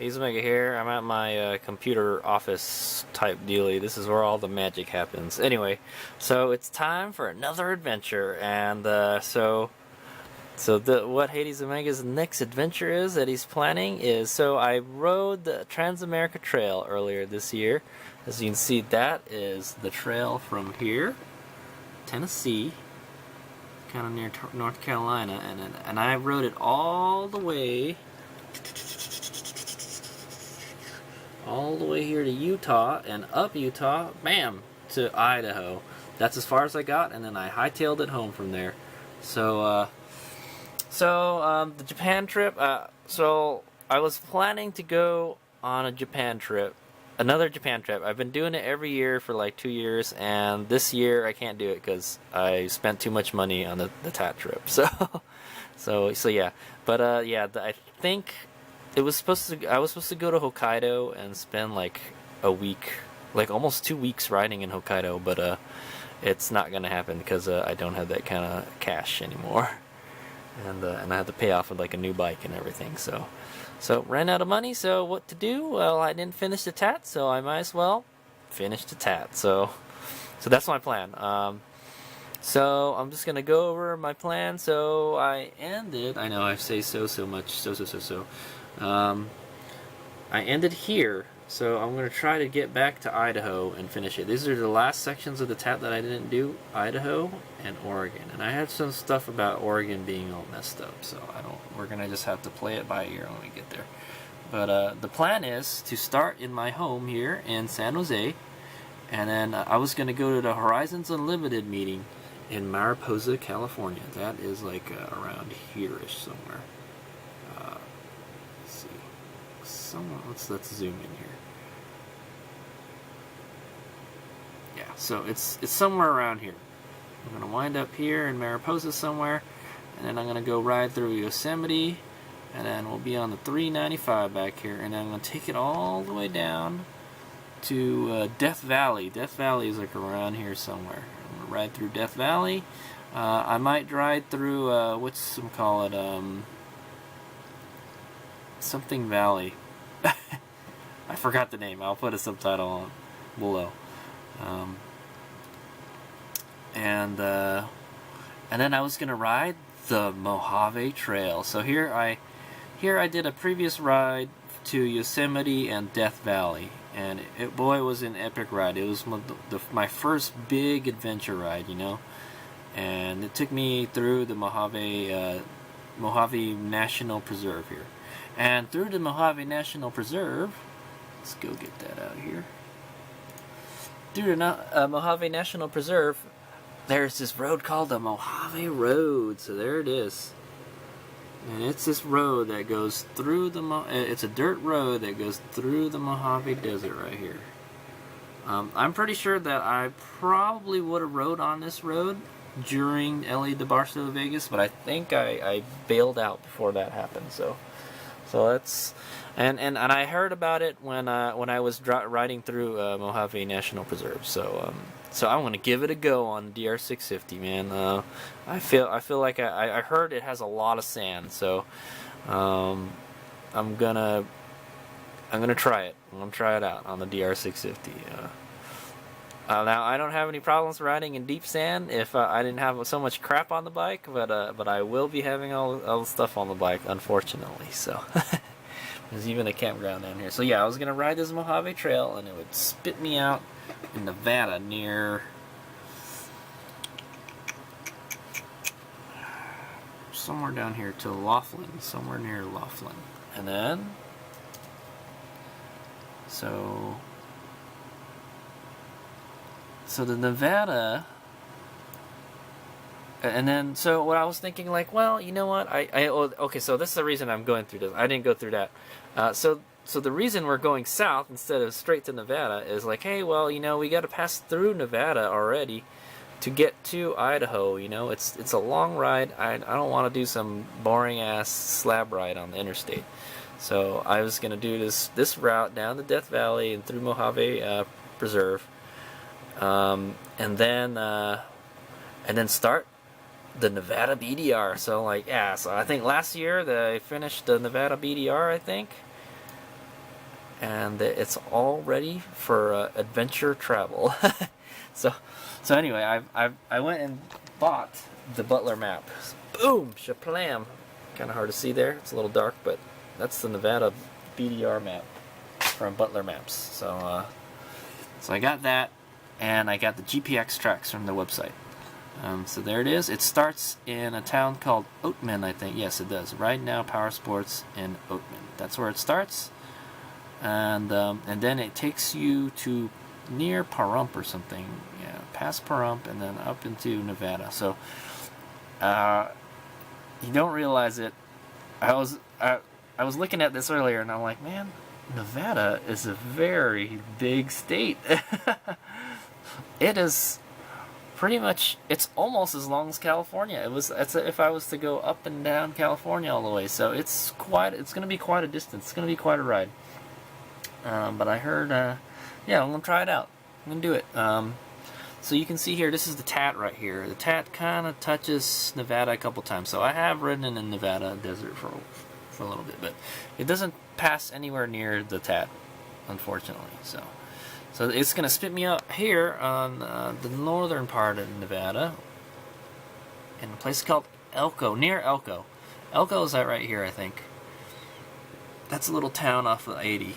HadesOmega here. I'm at my computer office type dealy. This is where all the magic happens. Anyway, so it's time for another adventure, and what HadesOmega's next adventure is that he's planning is, so I rode the Trans-America Trail earlier this year. As you can see, that is the trail from here, Tennessee, kind of near North Carolina, and I rode it all the way here to Utah, and up Utah, bam, to Idaho. That's as far as I got, and then I hightailed it home from there. So the Japan trip, so I was planning to go on a Japan trip, another Japan trip. I've been doing it every year for like 2 years, and this year I can't do it because I spent too much money on the TAT trip. So yeah, but yeah, I think I was supposed to go to Hokkaido and spend like a week, like almost 2 weeks riding in Hokkaido, but it's not gonna happen because I don't have that kind of cash anymore, and I have to pay off with like a new bike and everything. So ran out of money. So what to do? Well, I didn't finish the TAT, so I might as well finish the TAT. So that's my plan. So I'm just gonna go over my plan. So I know I say so much. I ended here, so I'm going to try to get back to Idaho and finish it. These are the last sections of the TAT that I didn't do, Idaho and Oregon. And I had some stuff about Oregon being all messed up, so we're going to just have to play it by ear when we get there. But the plan is to start in my home here in San Jose, and then I was going to go to the Horizons Unlimited meeting in Mariposa, California. That is like around here-ish somewhere. Let's zoom in here. Yeah, so it's somewhere around here. I'm gonna wind up here in Mariposa somewhere, and then I'm gonna go ride through Yosemite, and then we'll be on the 395 back here, and then I'm gonna take it all the way down to Death Valley. Death Valley is like around here somewhere. I'm gonna ride through Death Valley. I might ride through something Valley. I forgot the name. I'll put a subtitle on below. And then I was gonna ride the Mojave Trail. So here I did a previous ride to Yosemite and Death Valley, and it was an epic ride. It was my first big adventure ride, you know, and it took me through the Mojave National Preserve here. And through the Mojave National Preserve, let's go get that out here. Through the Mojave National Preserve, there's this road called the Mojave Road. So there it is. And it's this road that goes through it's a dirt road that goes through the Mojave Desert right here. I'm pretty sure that I probably would have rode on this road during LA to Barstow Vegas, but I think I bailed out before that happened. So that's and I heard about it when I was riding through Mojave National Preserve. So I'm gonna give it a go on the DR650, man. I feel like I heard it has a lot of sand, so I'm gonna try it. I'm gonna try it out on the DR650. Now I don't have any problems riding in deep sand if I didn't have so much crap on the bike, but I will be having all the stuff on the bike, unfortunately. So there's even a campground down here. So yeah, I was gonna ride this Mojave Trail, and it would spit me out in Nevada near somewhere down here to Laughlin, somewhere near Laughlin, and then so the Nevada, and then so what I was thinking, like, well, you know what, okay, so this is the reason I'm going through this. I didn't go through that. So the reason we're going south instead of straight to Nevada is like, hey, well, you know, we got to pass through Nevada already to get to Idaho. You know, it's a long ride. I don't want to do some boring ass slab ride on the interstate. So I was gonna do this route down the Death Valley and through Mojave Preserve. And then start the Nevada BDR. So like, yeah, so I think last year I finished the Nevada BDR, I think. and it's all ready for adventure travel. so anyway, I went and bought the Butler map. Boom, shaplam. Kind of hard to see there. It's a little dark, but that's the Nevada BDR map from Butler Maps. So I got that, and I got the GPX tracks from the website. So there it is. It starts in a town called Oatman, I think. Yes, it does. Right Now Power Sports in Oatman. That's where it starts. And then it takes you to near Pahrump or something. Yeah, past Pahrump and then up into Nevada. So you don't realize it. I was looking at this earlier, and I'm like, man, Nevada is a very big state. It is pretty much, it's almost as long as California. It's if I was to go up and down California all the way. So it's going to be quite a distance. It's going to be quite a ride. But I heard, yeah, I'm going to try it out. I'm going to do it. So you can see here, this is the TAT right here. The TAT kind of touches Nevada a couple times. So I have ridden in the Nevada desert for a little bit, but it doesn't pass anywhere near the TAT, unfortunately. So it's going to spit me up here on the northern part of Nevada, in a place called Elko, near Elko. Elko is that right here, I think. That's a little town off of 80.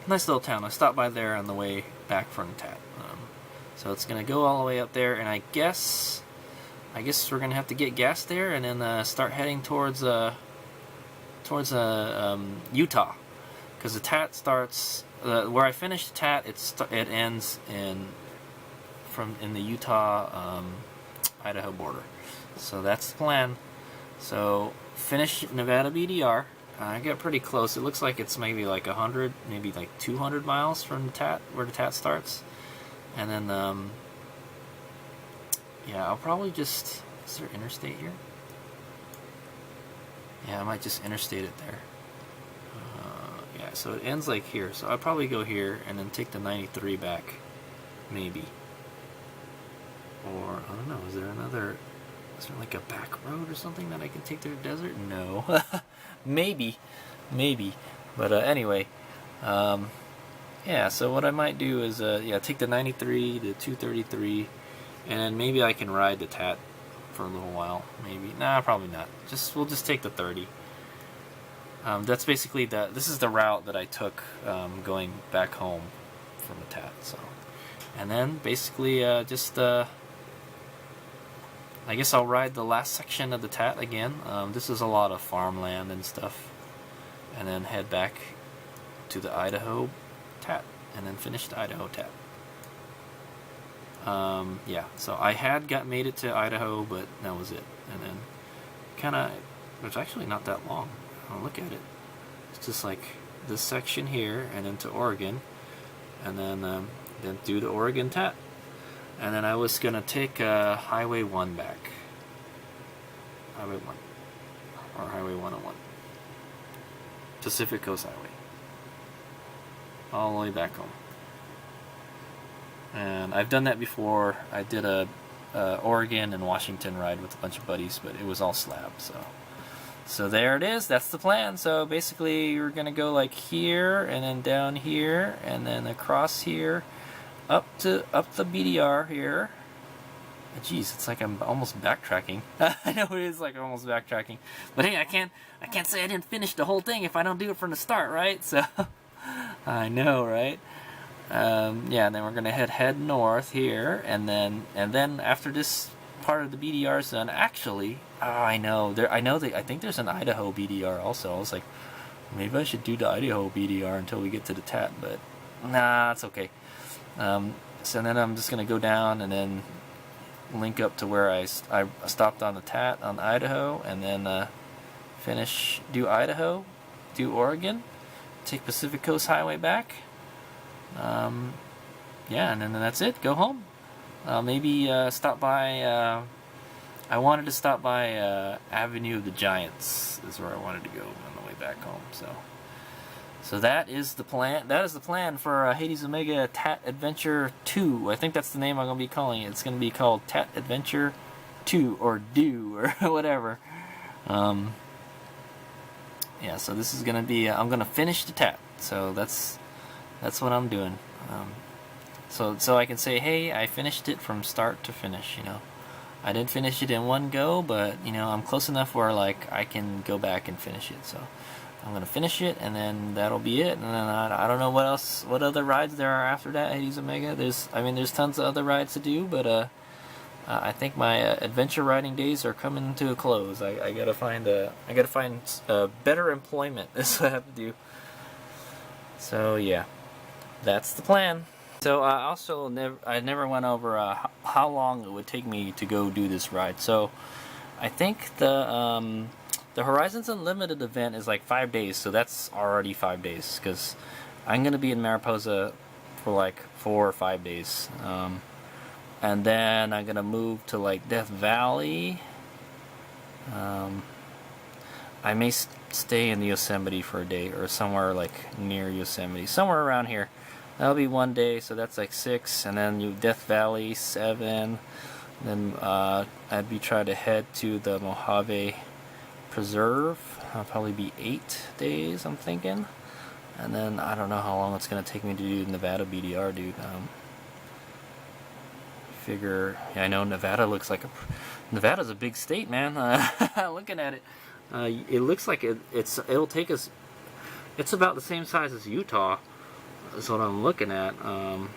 Nice little town. I stopped by there on the way back from the TAT. So it's going to go all the way up there, and I guess we're going to have to get gas there, and then start heading towards Utah, because the TAT starts where I finished the TAT. It ends in the Utah Idaho border. So that's the plan. So finish Nevada BDR. I got pretty close. It looks like it's maybe like 100, maybe like 200 miles from the TAT, where the TAT starts. And then, yeah, I'll probably just, is there interstate here? Yeah, I might just interstate it there. Yeah, so it ends like here. So I'll probably go here and then take the 93 back, maybe. Or, I don't know, is there like a back road or something that I can take to the desert? No. Maybe. But anyway, yeah, so what I might do is, yeah, take the 93, the 233, and maybe I can ride the TAT for a little while. Maybe. Nah, probably not. We'll just take the 30. That's basically this is the route that I took going back home from the TAT. So, and then basically I guess I'll ride the last section of the TAT again. This is a lot of farmland and stuff, and then head back to the Idaho TAT, and then finish the Idaho TAT. Yeah, so I had made it to Idaho, but that was it. And then kind of, it's actually not that long. I'll look at it. It's just like this section here, and then to Oregon, and then do the Oregon TAT. And then I was gonna take Highway 1 back. Highway 1. Or Highway 101. Pacific Coast Highway. All the way back home. And I've done that before. I did a Oregon and Washington ride with a bunch of buddies, but it was all slab, so there it is. That's the plan. So basically you're gonna go like here, and then down here, and then across here, up the BDR here. Jeez, it's like I'm almost backtracking. I know it is like I'm almost backtracking, but hey, I can't say I didn't finish the whole thing if I don't do it from the start, right? So I know, right? Yeah, and then we're gonna head north here, and then after this part of the BDR is done, actually, I think there's an Idaho BDR also. I was like, maybe I should do the Idaho BDR until we get to the TAT, but nah, it's okay. So then I'm just gonna go down and then link up to where I stopped on the TAT on Idaho, and then do Idaho, do Oregon, take Pacific Coast Highway back. Yeah, and then that's it. Go home. Maybe stop by. I wanted to stop by Avenue of the Giants. Is where I wanted to go on the way back home. So that is the plan. That is the plan for HadesOmega TAT Adventure 2. I think that's the name I'm gonna be calling it. It's gonna be called TAT Adventure 2 or Do or whatever. Yeah. So this is gonna be. I'm gonna finish the TAT. So that's what I'm doing. So I can say, hey, I finished it from start to finish. You know, I didn't finish it in one go, but you know, I'm close enough where like I can go back and finish it. So I'm gonna finish it, and then that'll be it. And then I don't know what other rides there are after that. HadesOmega. There's tons of other rides to do, but I think my adventure riding days are coming to a close. I gotta find better employment. That's what I have to do. So yeah, that's the plan. So I never went over how long it would take me to go do this ride. So I think the Horizons Unlimited event is like 5 days, so that's already 5 days because I'm gonna be in Mariposa for like 4 or 5 days, and then I'm gonna move to like Death Valley. I may stay in Yosemite for a day or somewhere like near Yosemite, somewhere around here. That'll be 1 day, so that's like 6, and then Death Valley 7. Then I'd be trying to head to the Mojave Preserve. That'll probably be 8 days, I'm thinking. And then I don't know how long it's gonna take me to do Nevada BDR, dude. Yeah, I know Nevada's a big state, man. Looking at it, it looks like it'll take us. It's about the same size as Utah. That's what I'm looking at. At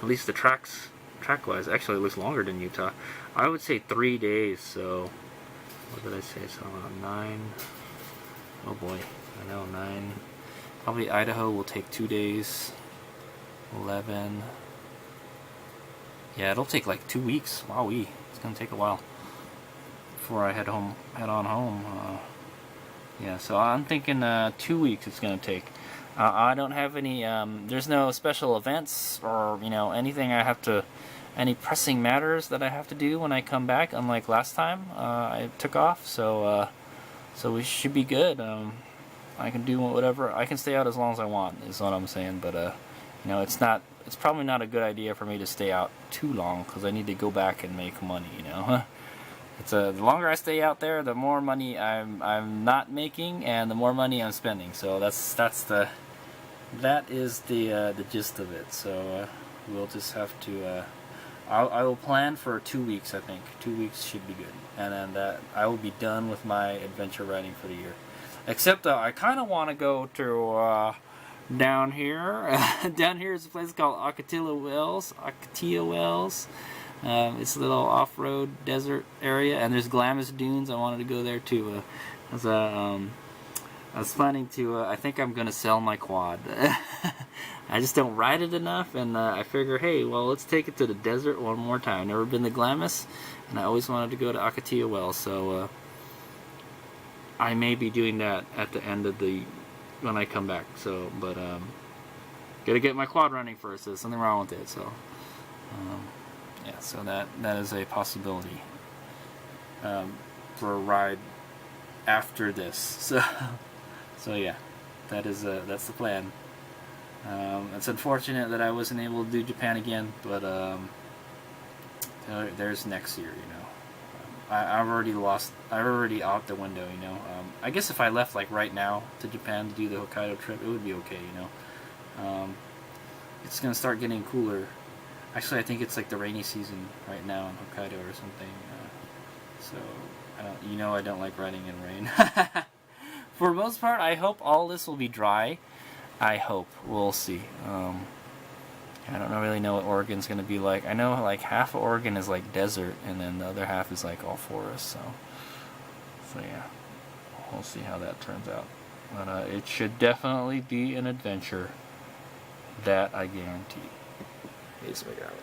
least the track-wise, actually, it looks longer than Utah. I would say 3 days. So, what did I say? So 9. Oh boy, I know 9. Probably Idaho will take 2 days. 11. Yeah, it'll take like 2 weeks. Wowee, it's gonna take a while before I head on home. Yeah, so I'm thinking 2 weeks it's gonna take. I don't have any, there's no special events or, you know, any pressing matters that I have to do when I come back, unlike last time I took off, so we should be good. I can do whatever, I can stay out as long as I want, is what I'm saying, but, you know, it's probably not a good idea for me to stay out too long, because I need to go back and make money, you know. The longer I stay out there, the more money I'm not making, and the more money I'm spending. So that is the gist of it. So we'll just have to. I will plan for 2 weeks. I think 2 weeks should be good, and then I will be done with my adventure riding for the year. Except I kind of want to go to down here. Down here is a place called Ocotillo Wells. It's a little off-road desert area, and there's Glamis Dunes. I wanted to go there too. I was planning to. I think I'm gonna sell my quad. I just don't ride it enough, and I figure, hey, well, let's take it to the desert one more time. I've never been to Glamis, and I always wanted to go to Ocotillo Wells, so I may be doing that at the end of when I come back. So, but gotta get my quad running first. There's something wrong with it, so. Yeah, so that is a possibility for a ride after this. So yeah, that's the plan. It's unfortunate that I wasn't able to do Japan again, but there's next year. You know, I've already out the window. You know, I guess if I left like right now to Japan to do the Hokkaido trip, it would be okay. You know, it's gonna start getting cooler. Actually, I think it's like the rainy season right now in Hokkaido or something. So I don't like riding in rain. For the most part, I hope all this will be dry. I hope. We'll see. I don't really know what Oregon's going to be like. I know like half of Oregon is like desert, and then the other half is like all forest. So yeah, we'll see how that turns out. But it should definitely be an adventure. That I guarantee. HadesOmega out.